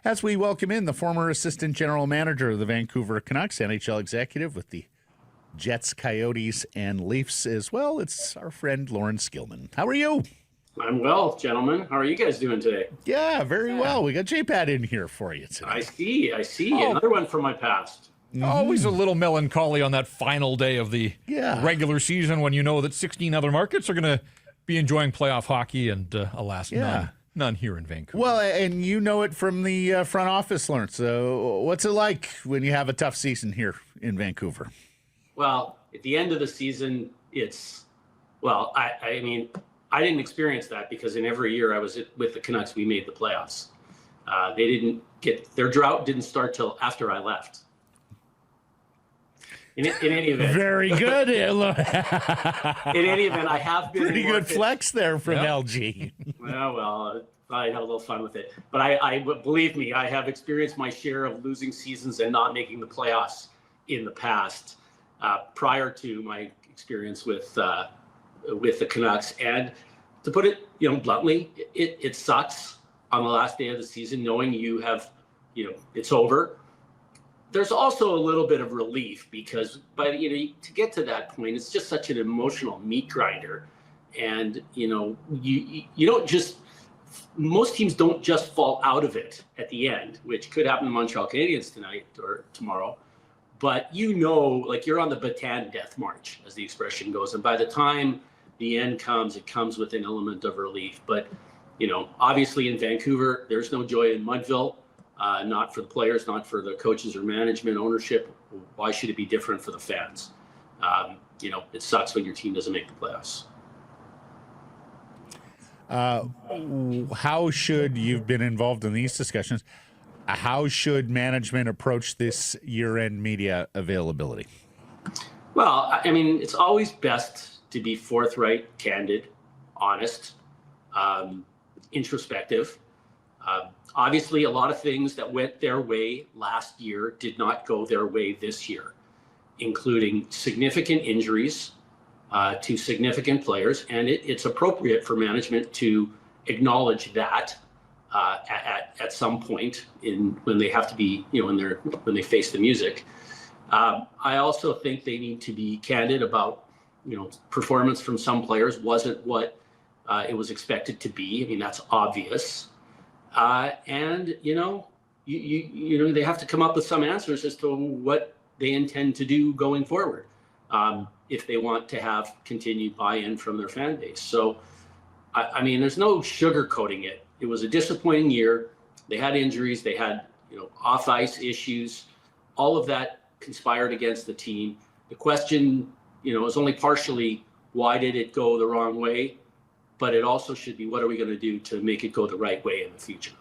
as we welcome in the former assistant general manager of the Vancouver Canucks, NHL executive with the Jets, Coyotes, and Leafs as well. It's our friend Laurence Gilman. How are you? I'm well, gentlemen. How are you guys doing today? Yeah, very well. We got JPAD in here for you today. I see. Another one from my past. Always a little melancholy on that final day of the regular season when you know that 16 other markets are going to be enjoying playoff hockey and, alas, none here in Vancouver. Well, and you know it from the front office, Lawrence. So what's it like when you have a tough season here in Vancouver? Well, at the end of the season, I mean, I didn't experience that because in every year I was with the Canucks, we made the playoffs. They didn't get, their drought didn't start till after I left. In any event. Very good. In any event, I have been Pretty good flex there from LG. Well, I had a little fun with it. But I believe me, I have experienced my share of losing seasons and not making the playoffs in the past, prior to my experience with the Canucks. And to put it, bluntly, it sucks on the last day of the season knowing you have, it's over. There's also a little bit of relief because to get to that point, it's just such an emotional meat grinder. And, you don't just, most teams don't just fall out of it at the end, which could happen to Montreal Canadiens tonight or tomorrow. But you're on the Bataan death march, as the expression goes. And by the time the end comes, it comes with an element of relief. But, obviously in Vancouver, there's no joy in Mudville. Not for the players, not for the coaches or management, ownership. Why should it be different for the fans? It sucks when your team doesn't make the playoffs. How should, you've been involved in these discussions, how should management approach this year-end media availability? Well, I mean, it's always best to be forthright, candid, honest, introspective. Obviously, a lot of things that went their way last year did not go their way this year, including significant injuries to significant players. And it's appropriate for management to acknowledge that at some point when they have to be, when they face the music. I also think they need to be candid about, performance from some players wasn't what it was expected to be. I mean, that's obvious. And they have to come up with some answers as to what they intend to do going forward, if they want to have continued buy-in from their fan base. So, I mean, there's no sugarcoating it. It was a disappointing year. They had injuries. They had, off-ice issues. All of that conspired against the team. The question, is only partially why did it go the wrong way? But it also should be, what are we going to do to make it go the right way in the future?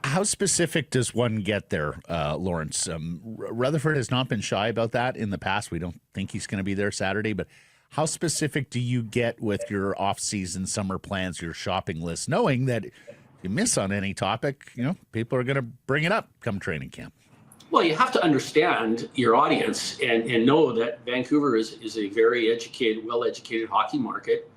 How specific does one get there, Lawrence? Rutherford has not been shy about that in the past. We don't think he's going to be there Saturday, but how specific do you get with your off-season summer plans, your shopping list, knowing that if you miss on any topic, people are going to bring it up come training camp? Well, you have to understand your audience and know that Vancouver is a very educated, well-educated hockey market.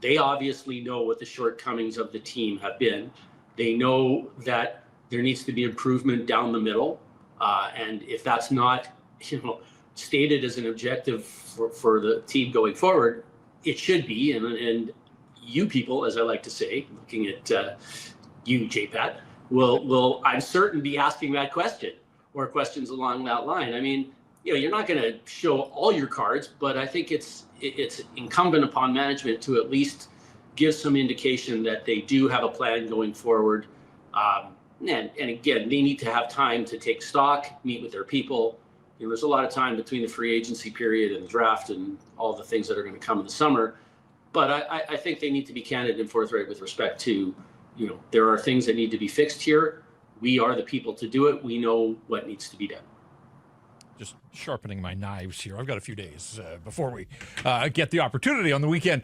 They obviously know what the shortcomings of the team have been. They know that there needs to be improvement down the middle. And if that's not, stated as an objective for the team going forward, it should be. And you people, as I like to say, looking at you, JPAD, will I'm certain be asking that question or questions along that line. I mean, you're not going to show all your cards, but I think it's incumbent upon management to at least give some indication that they do have a plan going forward. And again, they need to have time to take stock, meet with their people. There's a lot of time between the free agency period and the draft and all the things that are going to come in the summer. But I think they need to be candid and forthright with respect to, there are things that need to be fixed here. We are the people to do it. We know what needs to be done. Just sharpening my knives here. I've got a few days before we get the opportunity on the weekend.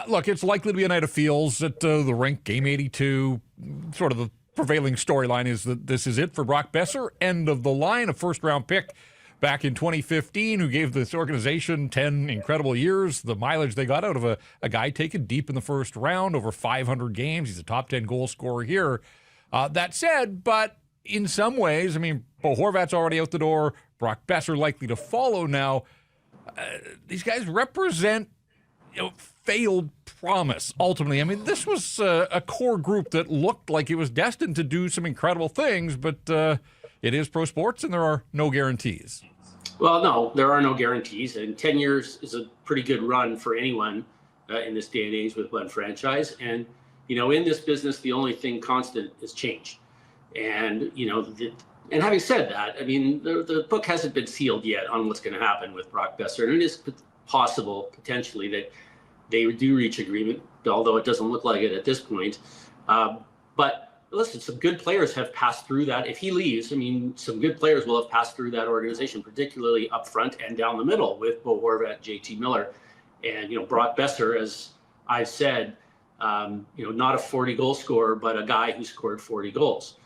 Look, it's likely to be a night of feels at the rink, Game 82. Sort of the prevailing storyline is that this is it for Brock Boeser. End of the line, a first-round pick back in 2015 who gave this organization 10 incredible years. The mileage they got out of a guy taken deep in the first round, over 500 games. He's a top 10 goal scorer here. That said, but in some ways, I mean, Bo Horvat's already out the door. Brock Boeser likely to follow now. These guys represent, failed promise, ultimately. I mean, this was a core group that looked like it was destined to do some incredible things, but it is pro sports, and there are no guarantees. Well, no, there are no guarantees, and 10 years is a pretty good run for anyone in this day and age with one franchise. And, in this business, the only thing constant is change. And, and having said that, I mean, the book hasn't been sealed yet on what's going to happen with Brock Boeser. And it is possible, potentially, that they do reach agreement, although it doesn't look like it at this point. But listen, some good players have passed through that. If he leaves, I mean, some good players will have passed through that organization, particularly up front and down the middle with Bo Horvat, JT Miller. And, Brock Boeser, as I've said, not a 40-goal scorer, but a guy who scored 40 goals.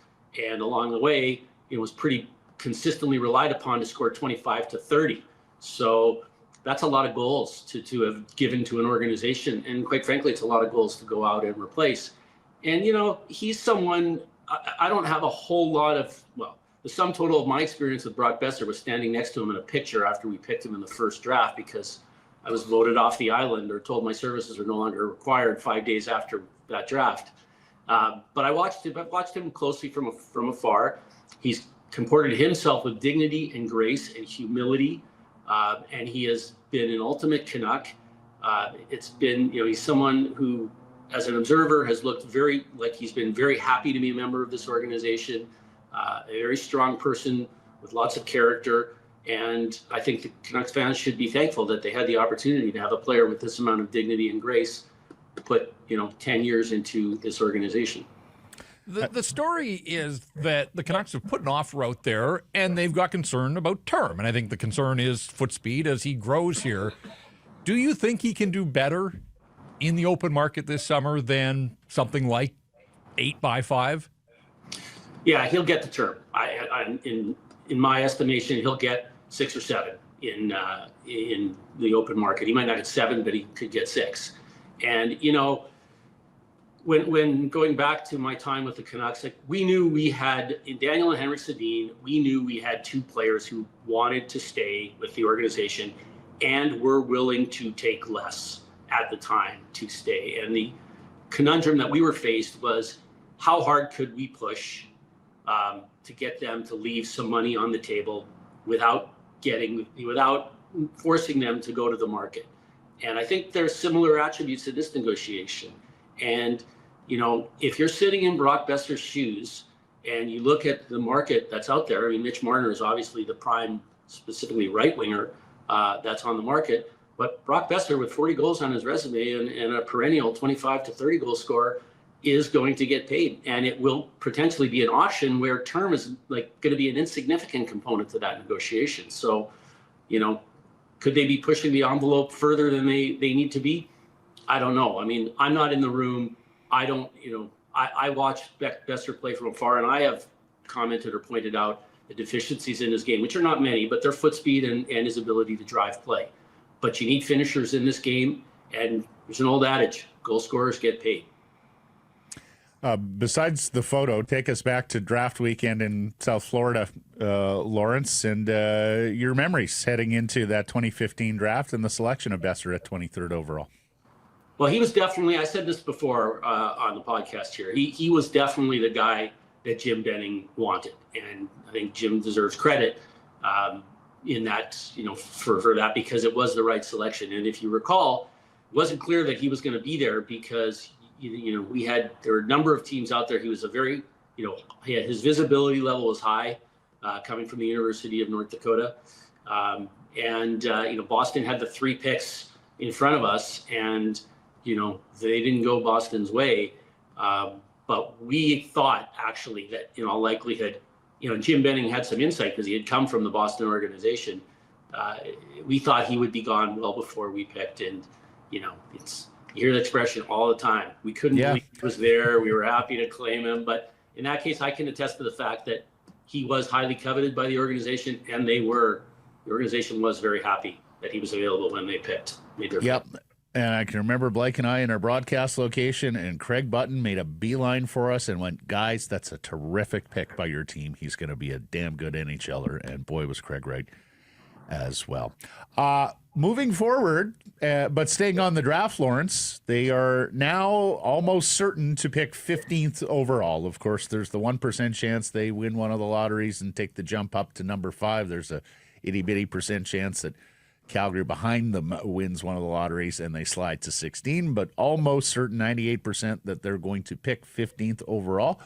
And along the way, it was pretty consistently relied upon to score 25 to 30. So that's a lot of goals to have given to an organization. And quite frankly, it's a lot of goals to go out and replace. And, he's someone, I don't have a whole lot of, the sum total of my experience with Brock Boeser was standing next to him in a picture after we picked him in the first draft, because I was voted off the island or told my services are no longer required 5 days after that draft. But I've watched him closely from afar. He's comported himself with dignity and grace and humility. And he has been an ultimate Canuck. It's been, he's someone who, as an observer, has looked very like he's been very happy to be a member of this organization, a very strong person with lots of character. And I think the Canucks fans should be thankful that they had the opportunity to have a player with this amount of dignity and grace put, 10 years into this organization. The story is that the Canucks have put an offer out there, and they've got concern about term. And I think the concern is foot speed as he grows here. Do you think he can do better in the open market this summer than something like 8x5? Yeah, he'll get the term. In my estimation, he'll get 6 or 7 in the open market. He might not get 7, but he could get 6. And when going back to my time with the Canucks, we knew we had in Daniel and Henrik Sedin, we knew we had 2 players who wanted to stay with the organization and were willing to take less at the time to stay. And the conundrum that we were faced was, how hard could we push to get them to leave some money on the table without forcing them to go to the market. And I think there's similar attributes to this negotiation. And, if you're sitting in Brock Boeser's shoes and you look at the market that's out there, I mean, Mitch Marner is obviously the prime, specifically right winger that's on the market. But Brock Boeser, with 40 goals on his resume and a perennial 25 to 30 goal scorer, is going to get paid. And it will potentially be an option where term is going to be an insignificant component to that negotiation. So, could they be pushing the envelope further than they need to be? I don't know. I mean, I'm not in the room. I don't, I watch Boeser play from afar, and I have commented or pointed out the deficiencies in his game, which are not many, but their foot speed and his ability to drive play. But you need finishers in this game, and there's an old adage, goal scorers get paid. Besides the photo, take us back to draft weekend in South Florida, Laurence, and your memories heading into that 2015 draft and the selection of Boeser at 23rd overall. Well, he was definitely, I said this before on the podcast here, he was definitely the guy that Jim Benning wanted. And I think Jim deserves credit in that, for that, because it was the right selection. And if you recall, it wasn't clear that he was going to be there because there were a number of teams out there. He was his visibility level was high, coming from the University of North Dakota. Boston had the 3 picks in front of us, and, they didn't go Boston's way. But we thought actually that in all likelihood, Jim Benning had some insight because he had come from the Boston organization. We thought he would be gone well before we picked, and, you hear the expression all the time. We couldn't believe he was there. We were happy to claim him. But in that case, I can attest to the fact that he was highly coveted by the organization, and the organization was very happy that he was available when they made their pick. And I can remember Blake and I in our broadcast location, and Craig Button made a beeline for us and went, guys, that's a terrific pick by your team. He's going to be a damn good NHLer. And boy, was Craig right as well. Moving forward, but staying on the draft, Laurence, they are now almost certain to pick 15th overall. Of course, there's the 1% chance they win one of the lotteries and take the jump up to number 5. There's a itty-bitty percent chance that Calgary behind them wins one of the lotteries and they slide to 16, but almost certain 98% that they're going to pick 15th overall.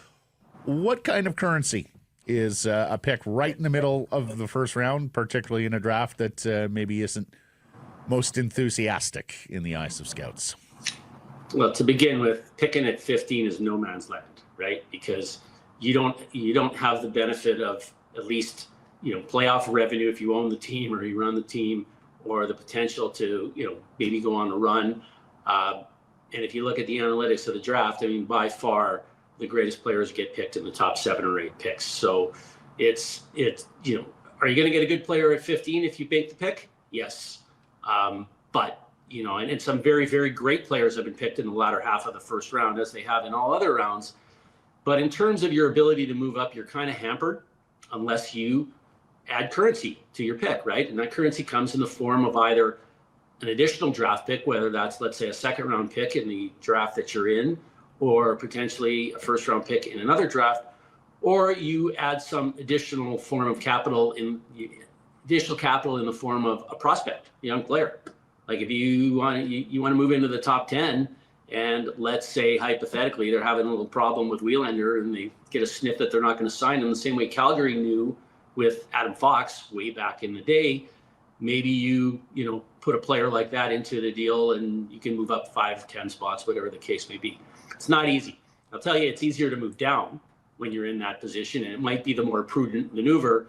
What kind of currency is a pick right in the middle of the first round, particularly in a draft that maybe isn't most enthusiastic in the eyes of scouts? Well, to begin with, picking at 15 is no man's land, right? Because you don't have the benefit of at least, playoff revenue if you own the team or you run the team, or the potential to, maybe go on a run. And if you look at the analytics of the draft, I mean, by far the greatest players get picked in the top 7 or 8 picks. So it's are you going to get a good player at 15 if you make the pick? Yes. But, and some very, very great players have been picked in the latter half of the first round, as they have in all other rounds. But in terms of your ability to move up, you're kind of hampered unless you add currency to your pick, right? And that currency comes in the form of either an additional draft pick, whether that's, let's say, a second round pick in the draft that you're in, or potentially a first round pick in another draft, or you add some additional form of capital in the form of a prospect, a young player. Like if you want to move into the top 10, and let's say hypothetically they're having a little problem with Wheelander and they get a sniff that they're not going to sign him the same way Calgary knew with Adam Fox way back in the day, maybe you put a player like that into the deal and you can move up 5, 10 spots, whatever the case may be. It's not easy. I'll tell you, it's easier to move down when you're in that position, and it might be the more prudent maneuver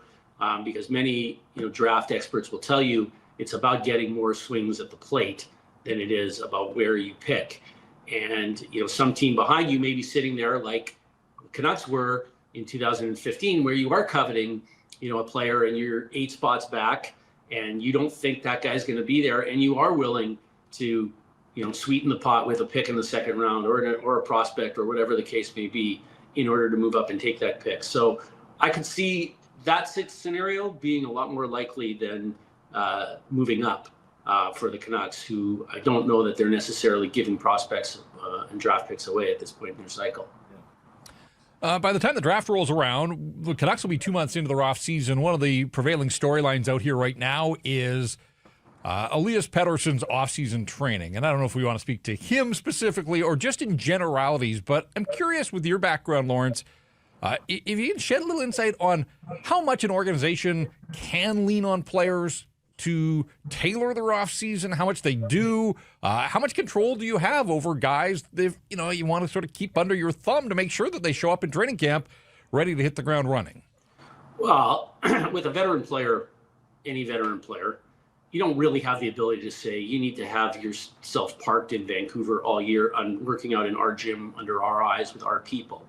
because many draft experts will tell you it's about getting more swings at the plate than it is about where you pick. And some team behind you may be sitting there like the Canucks were in 2015, where you are coveting a player and you're 8 spots back and you don't think that guy's going to be there, and you are willing to sweeten the pot with a pick in the second round or a prospect or whatever the case may be in order to move up and take that pick. So I could see that scenario being a lot more likely than moving up for the Canucks, who I don't know that they're necessarily giving prospects and draft picks away at this point in their cycle. By the time the draft rolls around, the Canucks will be 2 months into their off season. One of the prevailing storylines out here right now is Elias Pettersson's off-season training. And I don't know if we want to speak to him specifically or just in generalities, but I'm curious with your background, Laurence, if you can shed a little insight on how much an organization can lean on players to tailor their off-season, how much they do, how much control do you have over guys that you want to sort of keep under your thumb to make sure that they show up in training camp ready to hit the ground running? Well, with a veteran player, any veteran player, you don't really have the ability to say you need to have yourself parked in Vancouver all year on working out in our gym under our eyes with our people.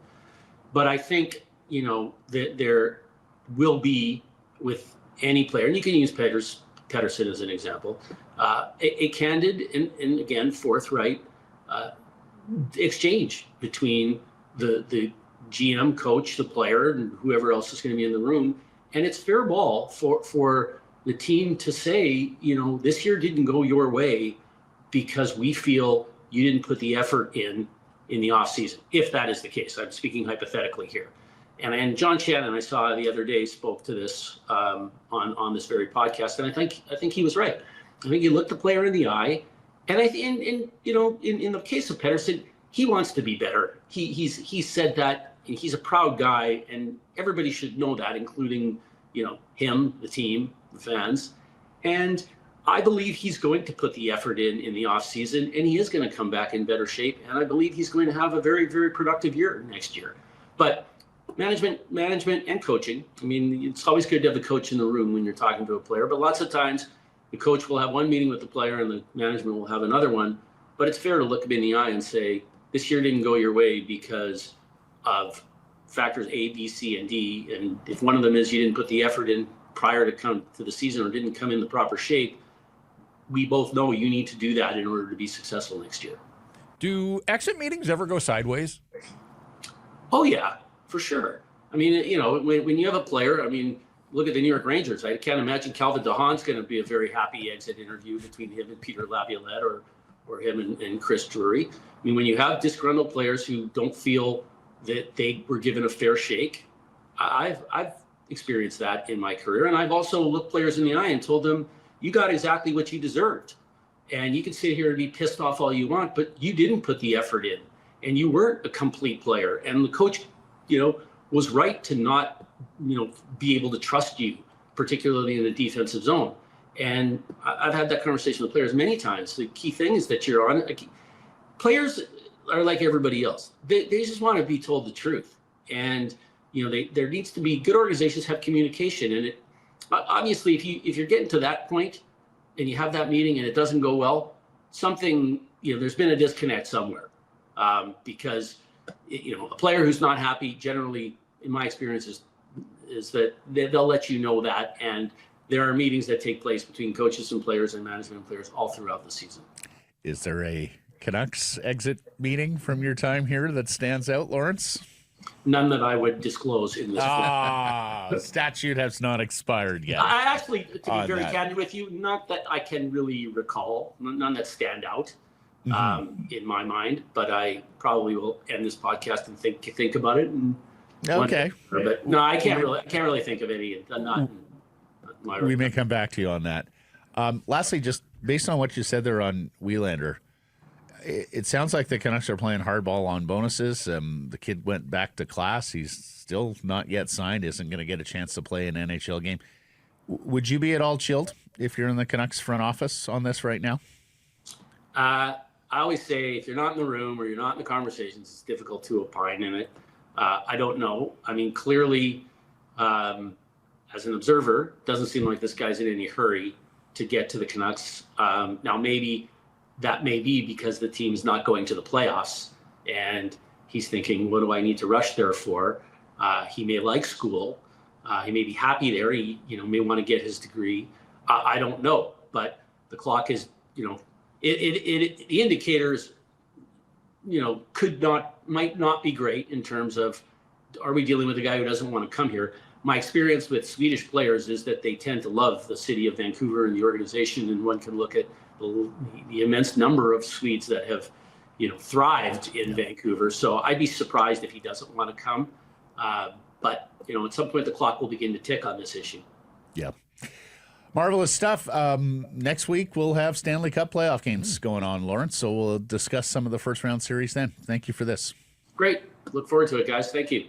But I think, that there will be with any player, and you can use Pettersson as an example, a candid and again, forthright exchange between the GM, coach, the player, and whoever else is going to be in the room. And it's fair ball for the team to say, this year didn't go your way because we feel you didn't put the effort in the off season. If that is the case, I'm speaking hypothetically here. And John Shannon, I saw the other day, spoke to this on this very podcast, and I think he was right. I think he looked the player in the eye, and in the case of Pettersson, he wants to be better. He said that, and he's a proud guy, and everybody should know that, including him, the team, the fans. And I believe he's going to put the effort in the off season, and he is going to come back in better shape. And I believe he's going to have a very, very productive year next year. But management and coaching, I mean, it's always good to have the coach in the room when you're talking to a player, but lots of times the coach will have one meeting with the player and the management will have another one. But it's fair to look him in the eye and say, this year didn't go your way because of factors A, B, C, and D. And if one of them is you didn't put the effort in prior to come to the season or didn't come in the proper shape, we both know you need to do that in order to be successful next year. Do exit meetings ever go sideways? Oh yeah, for sure. I mean, when you have a player, I mean, look at the New York Rangers. I can't imagine Calvin DeHaan's going to be a very happy exit interview between him and Peter Laviolette or him and Chris Drury. I mean, when you have disgruntled players who don't feel that they were given a fair shake, I've experienced that in my career. And I've also looked players in the eye and told them, you got exactly what you deserved. And you can sit here and be pissed off all you want, but you didn't put the effort in and you weren't a complete player. And the coach, was right to not, be able to trust you, particularly in the defensive zone. And I've had that conversation with players many times. The key thing is that you're on. Players are like everybody else. They just want to be told the truth. And, there needs to be, good organizations have communication. And obviously, if you're getting to that point and you have that meeting and it doesn't go well, something, there's been a disconnect somewhere. Because, a player who's not happy generally, in my experience, is that they'll let you know that. And there are meetings that take place between coaches and players and management and players all throughout the season. Is there a Canucks exit meeting from your time here that stands out, Laurence? None that I would disclose in this. The statute has not expired yet. I actually, to be very candid with you, not that I can really recall, none that stand out in my mind, but I probably will end this podcast and think about it. And okay. But no, I can't really think of any. Not my. We may come back to you on that. Lastly, just based on what you said there on Wielander, it sounds like the Canucks are playing hardball on bonuses. The kid went back to class. He's still not yet signed, isn't going to get a chance to play an NHL game. Would you be at all chilled if you're in the Canucks front office on this right now? I always say if you're not in the room or you're not in the conversations, it's difficult to opine in it. I don't know. I mean, clearly, as an observer, it doesn't seem like this guy's in any hurry to get to the Canucks. Now, maybe that may be because the team's not going to the playoffs and he's thinking, what do I need to rush there for? He may like school. He may be happy there. He, may want to get his degree. I don't know, but the clock is, the indicators, might not be great in terms of, are we dealing with a guy who doesn't want to come here? My experience with Swedish players is that they tend to love the city of Vancouver and the organization. And one can look at the immense number of Swedes that have, thrived in Vancouver. So I'd be surprised if he doesn't want to come. But, at some point the clock will begin to tick on this issue. Yeah. Marvelous stuff. Next week we'll have Stanley Cup playoff games going on, Laurence. So we'll discuss some of the first round series then. Thank you for this. Great. Look forward to it, guys. Thank you.